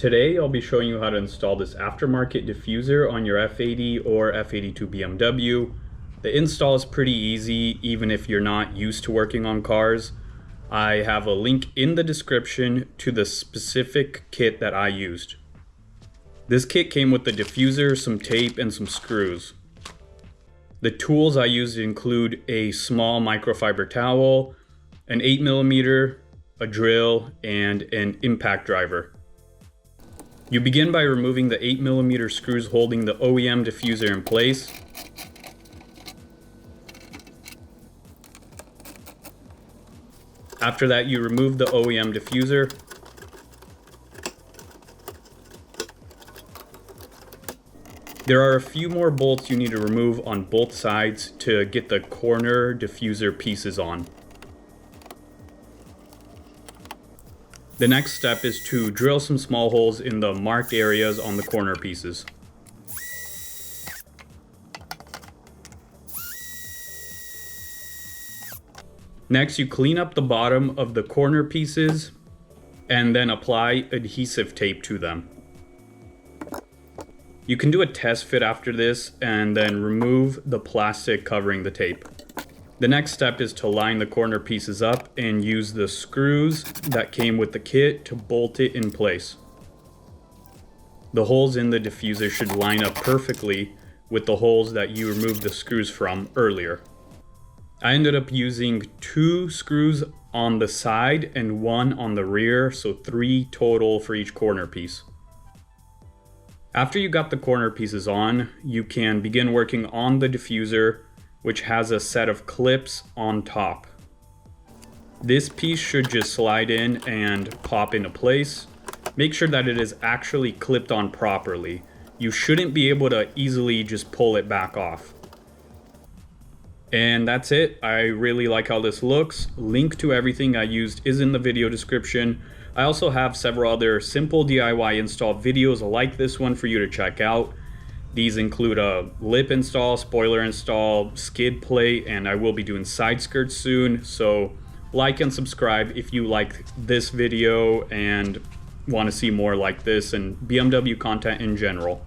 Today I'll be showing you how to install this aftermarket diffuser on your F80 or F82 BMW. The install is pretty easy even if you're not used to working on cars. I have a link in the description to the specific kit that I used. This kit came with the diffuser, some tape, and some screws. The tools I used include a small microfiber towel, an 8mm, a drill, and an impact driver. You begin by removing the 8mm screws holding the OEM diffuser in place. After that, you remove the OEM diffuser. There are a few more bolts you need to remove on both sides to get the corner diffuser pieces on. The next step is to drill some small holes in the marked areas on the corner pieces. Next, you clean up the bottom of the corner pieces and then apply adhesive tape to them. You can do a test fit after this and then remove the plastic covering the tape. The next step is to line the corner pieces up and use the screws that came with the kit to bolt it in place. The holes in the diffuser should line up perfectly with the holes that you removed the screws from earlier. I ended up using 2 screws on the side and 1 on the rear, so 3 total for each corner piece. After you got the corner pieces on, you can begin working on the diffuser, which has a set of clips on top. This piece should just slide in and pop into place. Make sure that it is actually clipped on properly. You shouldn't be able to easily just pull it back off. And that's it. I really like how this looks. Link to everything I used is in the video description. I also have several other simple DIY install videos like this one for you to check out. These include a lip install, spoiler install, skid plate, and I will be doing side skirts soon. So like and subscribe if you like this video and want to see more like this and BMW content in general.